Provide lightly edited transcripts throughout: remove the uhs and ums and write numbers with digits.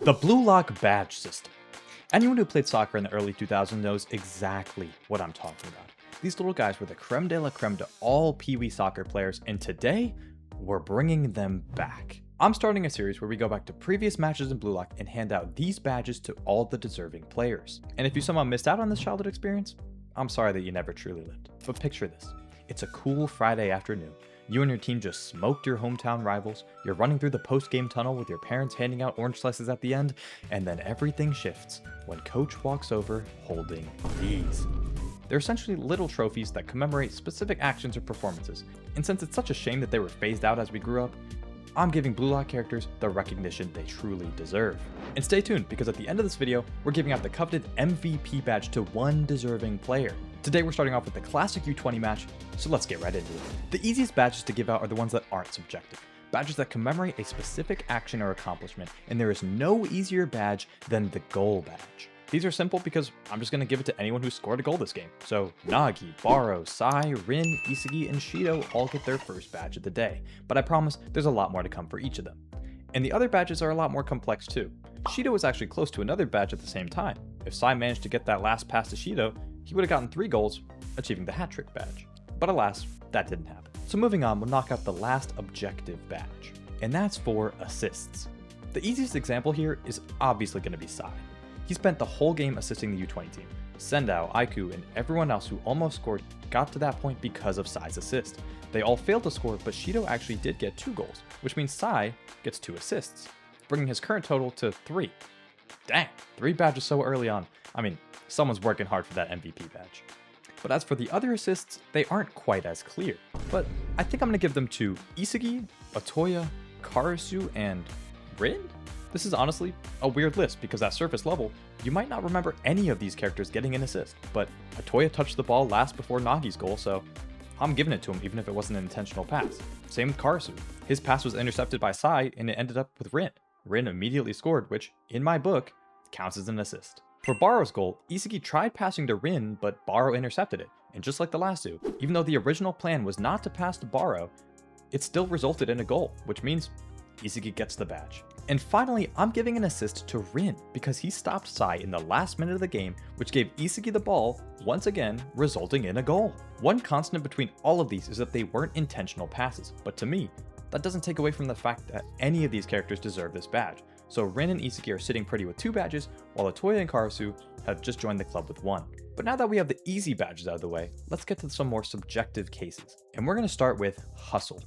The Blue Lock badge system. Anyone who played soccer in the early 2000s knows exactly what I'm talking about. These little guys were the creme de la creme to all Pee-wee soccer players, and today, we're bringing them back. I'm starting a series where we go back to previous matches in Blue Lock and hand out these badges to all the deserving players. And if you somehow missed out on this childhood experience, I'm sorry that you never truly lived. But picture this. It's a cool Friday afternoon. You and your team just smoked your hometown rivals, you're running through the post-game tunnel with your parents handing out orange slices at the end, and then everything shifts when coach walks over holding these. They're essentially little trophies that commemorate specific actions or performances, and since it's such a shame that they were phased out as we grew up, I'm giving Blue Lock characters the recognition they truly deserve. And stay tuned, because at the end of this video, we're giving out the coveted MVP badge to one deserving player. Today we're starting off with the classic U20 match, so let's get right into it. The easiest badges to give out are the ones that aren't subjective. Badges that commemorate a specific action or accomplishment, and there is no easier badge than the goal badge. These are simple because I'm just going to give it to anyone who scored a goal this game. So Nagi, Baro, Sai, Rin, Isagi, and Shido all get their first badge of the day, but I promise there's a lot more to come for each of them. And the other badges are a lot more complex too. Shido was actually close to another badge at the same time. If Sai managed to get that last pass to Shido, he would have gotten 3 goals, achieving the hat trick badge. But alas, that didn't happen. So moving on, we'll knock out the last objective badge, and that's for assists. The easiest example here is obviously going to be Sai. He spent the whole game assisting the U20 team. Sendao, Aiku, and everyone else who almost scored got to that point because of Sai's assist. They all failed to score, but Shido actually did get 2 goals, which means Sai gets 2 assists, bringing his current total to 3. Dang, 3 badges so early on. I mean, someone's working hard for that MVP badge. But as for the other assists, they aren't quite as clear. But I think I'm going to give them to Isagi, Otoya, Karasu, and Rin? This is honestly a weird list because at surface level, you might not remember any of these characters getting an assist, but Otoya touched the ball last before Nagi's goal, so I'm giving it to him even if it wasn't an intentional pass. Same with Karasu. His pass was intercepted by Sai and it ended up with Rin. Rin immediately scored, which, in my book, counts as an assist. For Baro's goal, Isagi tried passing to Rin, but Baro intercepted it, and just like the last two, even though the original plan was not to pass to Baro, it still resulted in a goal, which means Isagi gets the badge. And finally, I'm giving an assist to Rin because he stopped Sai in the last minute of the game, which gave Isagi the ball, once again, resulting in a goal. One constant between all of these is that they weren't intentional passes, but to me, that doesn't take away from the fact that any of these characters deserve this badge. So Rin and Isagi are sitting pretty with 2 badges, while Otoya and Karasu have just joined the club with 1. But now that we have the easy badges out of the way, let's get to some more subjective cases. And we're going to start with Hustle.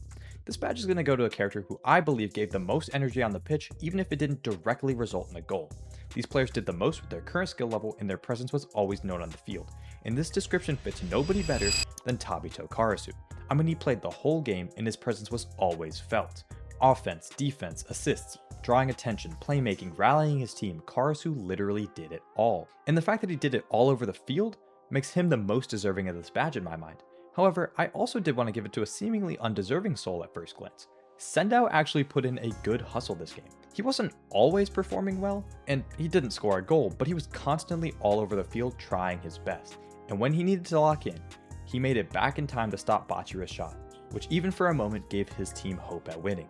This badge is going to go to a character who I believe gave the most energy on the pitch, even if it didn't directly result in a goal. These players did the most with their current skill level and their presence was always known on the field. And this description fits nobody better than Tabito Karasu. I mean, he played the whole game and his presence was always felt. Offense, defense, assists, drawing attention, playmaking, rallying his team, Karasu literally did it all. And the fact that he did it all over the field makes him the most deserving of this badge in my mind. However, I also did want to give it to a seemingly undeserving soul at first glance. Sendao actually put in a good hustle this game. He wasn't always performing well, and he didn't score a goal, but he was constantly all over the field trying his best. And when he needed to lock in, he made it back in time to stop Bachira's shot, which even for a moment gave his team hope at winning.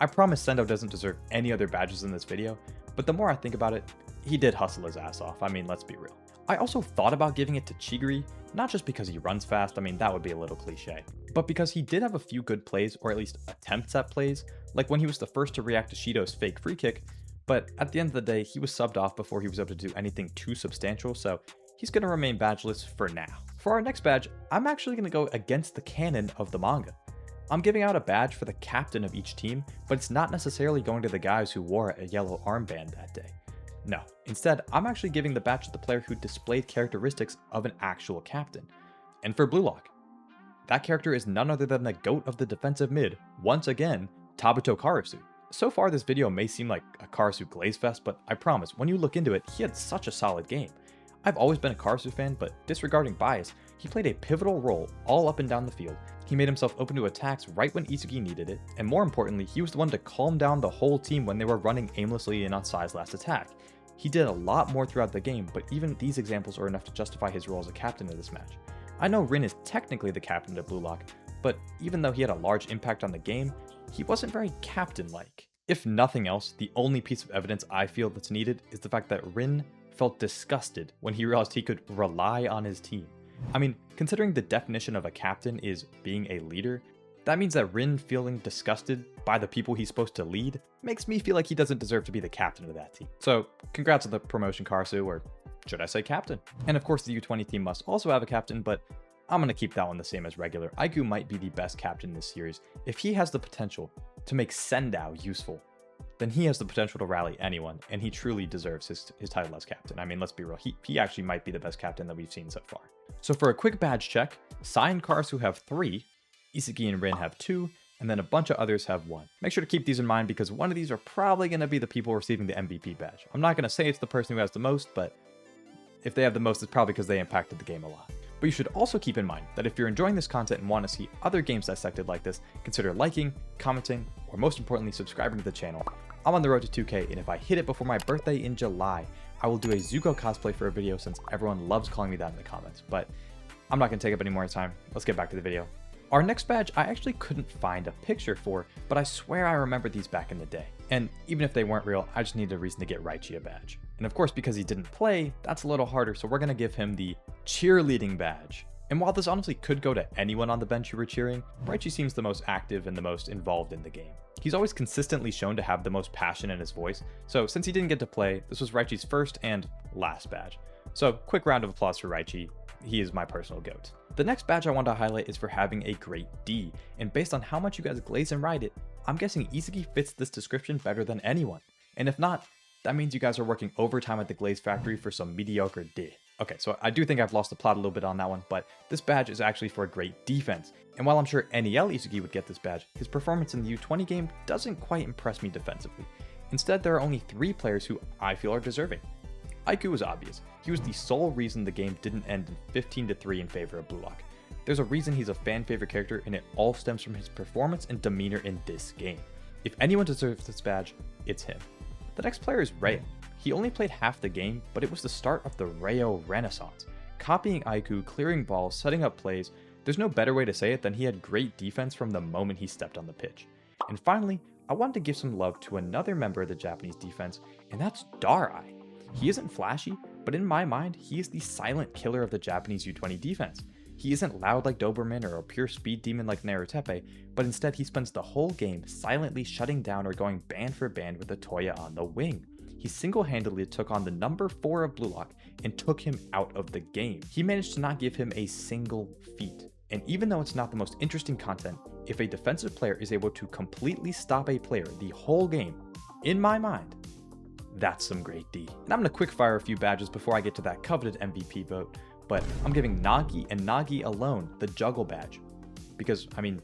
I promise Sendao doesn't deserve any other badges in this video, but the more I think about it, he did hustle his ass off. I mean, let's be real. I also thought about giving it to Chigiri, not just because he runs fast, I mean that would be a little cliche, but because he did have a few good plays, or at least attempts at plays, like when he was the first to react to Shido's fake free kick, but at the end of the day, he was subbed off before he was able to do anything too substantial, so he's going to remain badgeless for now. For our next badge, I'm actually going to go against the canon of the manga. I'm giving out a badge for the captain of each team, but it's not necessarily going to the guys who wore a yellow armband that day. No, instead, I'm actually giving the badge to the player who displayed characteristics of an actual captain. And for Blue Lock, that character is none other than the GOAT of the defensive mid, once again, Tabito Karasu. So far this video may seem like a Karasu glaze fest, but I promise, when you look into it, he had such a solid game. I've always been a Karasu fan, but disregarding bias, he played a pivotal role all up and down the field. He made himself open to attacks right when Isagi needed it, and more importantly, he was the one to calm down the whole team when they were running aimlessly in on Sai's last attack. He did a lot more throughout the game, but even these examples are enough to justify his role as a captain of this match. I know Rin is technically the captain of Blue Lock, but even though he had a large impact on the game, he wasn't very captain-like. If nothing else, the only piece of evidence I feel that's needed is the fact that Rin felt disgusted when he realized he could rely on his team. I mean, considering the definition of a captain is being a leader, that means that Rin feeling disgusted by the people he's supposed to lead makes me feel like he doesn't deserve to be the captain of that team. So congrats on the promotion, Karsu, or should I say captain? And of course the U20 team must also have a captain, but I'm going to keep that one the same as regular. Aiku might be the best captain in this series. If he has the potential to make Sendao useful, then he has the potential to rally anyone, and he truly deserves his title as captain. I mean, let's be real, he actually might be the best captain that we've seen so far. So for a quick badge check, Sai and Karsu have 3, Isagi and Rin have 2, and then a bunch of others have 1. Make sure to keep these in mind because one of these are probably going to be the people receiving the MVP badge. I'm not going to say it's the person who has the most, but if they have the most, it's probably because they impacted the game a lot. But you should also keep in mind that if you're enjoying this content and want to see other games dissected like this, consider liking, commenting, or most importantly, subscribing to the channel. I'm on the road to 2K, and if I hit it before my birthday in July, I will do a Zuko cosplay for a video since everyone loves calling me that in the comments. But I'm not going to take up any more time. Let's get back to the video. Our next badge I actually couldn't find a picture for, but I swear I remember these back in the day. And even if they weren't real, I just needed a reason to get Raichi a badge. And of course, because he didn't play, that's a little harder, so we're going to give him the cheerleading badge. And while this honestly could go to anyone on the bench who were cheering, Raichi seems the most active and the most involved in the game. He's always consistently shown to have the most passion in his voice, so since he didn't get to play, this was Raichi's first and last badge. So quick round of applause for Raichi. He is my personal GOAT. The next badge I want to highlight is for having a great D, and based on how much you guys glaze and ride it, I'm guessing Isagi fits this description better than anyone. And if not, that means you guys are working overtime at the Glaze Factory for some mediocre D. Okay, so I do think I've lost the plot a little bit on that one, but this badge is actually for great defense. And while I'm sure NEL Isagi would get this badge, his performance in the U20 game doesn't quite impress me defensively. Instead, there are only 3 players who I feel are deserving. Aiku was obvious. He was the sole reason the game didn't end in 15-3 in favor of Blue Lock. There's a reason he's a fan favorite character, and it all stems from his performance and demeanor in this game. If anyone deserves this badge, it's him. The next player is Rayo. He only played half the game, but it was the start of the Rayo Renaissance. Copying Aiku, clearing balls, setting up plays, there's no better way to say it than he had great defense from the moment he stepped on the pitch. And finally, I wanted to give some love to another member of the Japanese defense, and that's Darai. He isn't flashy, but in my mind, he is the silent killer of the Japanese U20 defense. He isn't loud like Doberman or a pure speed demon like Narutepe, but instead he spends the whole game silently shutting down or going band for band with Otoya on the wing. He single-handedly took on the number 4 of Blue Lock and took him out of the game. He managed to not give him a single feat. And even though it's not the most interesting content, if a defensive player is able to completely stop a player the whole game, in my mind, that's some great D. And I'm going to quick fire a few badges before I get to that coveted MVP vote, but I'm giving Nagi and Nagi alone the juggle badge. Because, I mean,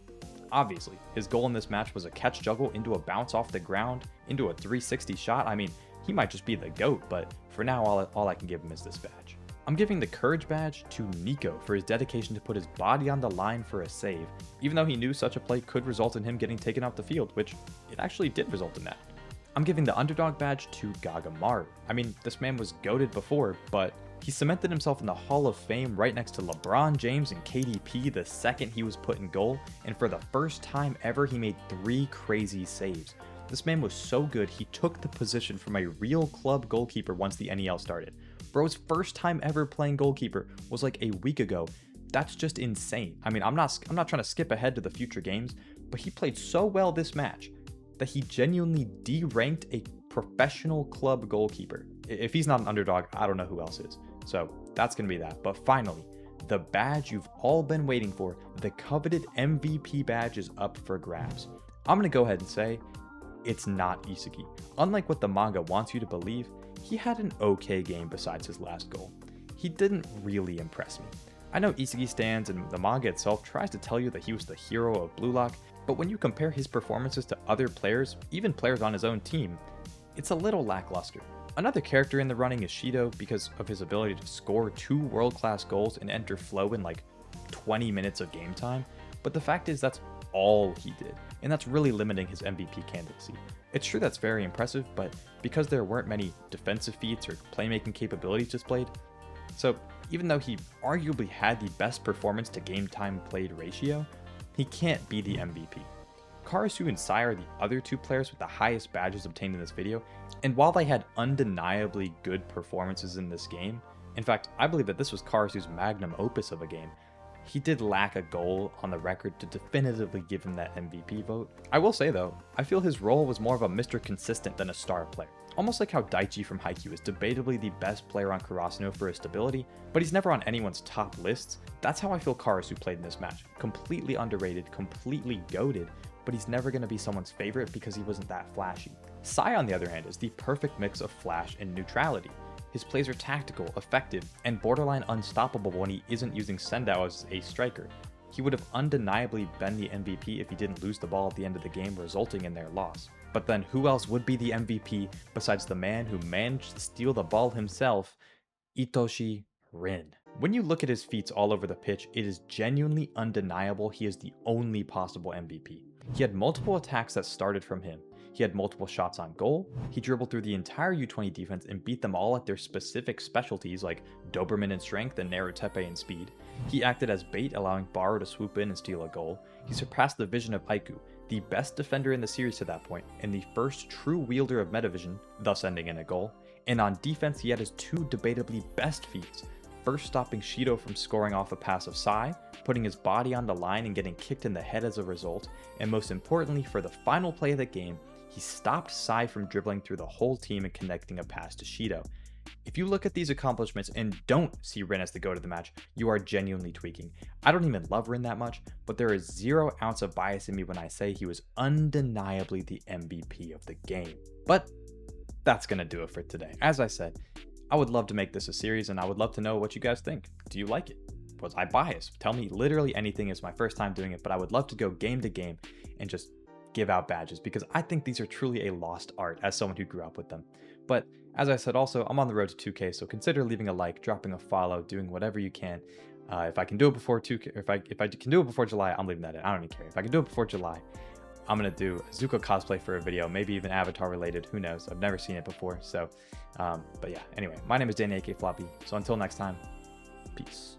obviously, his goal in this match was a catch juggle into a bounce off the ground, into a 360 shot. I mean, he might just be the GOAT, but for now, all I can give him is this badge. I'm giving the courage badge to Nico for his dedication to put his body on the line for a save, even though he knew such a play could result in him getting taken off the field, which it actually did result in that. I'm giving the underdog badge to Gagamaru. I mean, this man was GOATed before, but he cemented himself in the Hall of Fame right next to LeBron James and KDP the second he was put in goal, and for the first time ever, he made 3 crazy saves. This man was so good, he took the position from a real club goalkeeper once the NEL started. Bro's first time ever playing goalkeeper was like a week ago. That's just insane. I mean, I'm not trying to skip ahead to the future games, but he played so well this match that he genuinely deranked a professional club goalkeeper. If he's not an underdog, I don't know who else is. So that's going to be that. But finally, the badge you've all been waiting for, the coveted MVP badge, is up for grabs. I'm going to go ahead and say it's not Isagi. Unlike what the manga wants you to believe, he had an okay game besides his last goal. He didn't really impress me. I know Isagi stands and the manga itself tries to tell you that he was the hero of Blue Lock, but when you compare his performances to other players, even players on his own team, it's a little lackluster. Another character in the running is Shido because of his ability to score 2 world-class goals and enter flow in like 20 minutes of game time, but the fact is that's all he did, and that's really limiting his MVP candidacy. It's true that's very impressive, but because there weren't many defensive feats or playmaking capabilities displayed, so even though he arguably had the best performance to game time played ratio, he can't be the MVP. Karasu and Sai are the other two players with the highest badges obtained in this video, and while they had undeniably good performances in this game, in fact, I believe that this was Karasu's magnum opus of a game, he did lack a goal on the record to definitively give him that MVP vote. I will say though, I feel his role was more of a Mr. Consistent than a star player. Almost like how Daichi from Haikyuu is debatably the best player on Karasuno for his stability, but he's never on anyone's top lists. That's how I feel Karasu played in this match. Completely underrated, completely goated, but he's never going to be someone's favorite because he wasn't that flashy. Sai, on the other hand, is the perfect mix of flash and neutrality. His plays are tactical, effective, and borderline unstoppable when he isn't using Sendao as a striker. He would have undeniably been the MVP if he didn't lose the ball at the end of the game, resulting in their loss. But then who else would be the MVP besides the man who managed to steal the ball himself, Itoshi Rin. When you look at his feats all over the pitch, it is genuinely undeniable he is the only possible MVP. He had multiple attacks that started from him. He had multiple shots on goal, he dribbled through the entire U20 defense and beat them all at their specific specialties like Doberman in strength and Narutepe in speed. He acted as bait, allowing Baro to swoop in and steal a goal. He surpassed the vision of Aiku, the best defender in the series to that point, and the first true wielder of Metavision, thus ending in a goal. And on defense, he had his two debatably best feats. First stopping Shido from scoring off a pass of Sai, putting his body on the line and getting kicked in the head as a result, and most importantly for the final play of the game, he stopped Sai from dribbling through the whole team and connecting a pass to Shido. If you look at these accomplishments and don't see Rin as the GOAT of the match, you are genuinely tweaking. I don't even love Rin that much, but there is 0 ounce of bias in me when I say he was undeniably the MVP of the game. But that's gonna do it for today. As I said, I would love to make this a series and I would love to know what you guys think. Do you like it? Was I biased? Tell me literally anything. It's my first time doing it, but I would love to go game to game and just give out badges because I think these are truly a lost art as someone who grew up with them. But as I said, also, I'm on the road to 2K, so consider leaving a like, dropping a follow, doing whatever you can. If I can do it before 2K, if I can do it before July, I'm leaving that in. I don't even care. If I can do it before July, I'm gonna do a Zuko cosplay for a video, maybe even Avatar related. Who knows? I've never seen it before. So, but yeah. Anyway, my name is dannyAkaFloppy. So until next time, peace.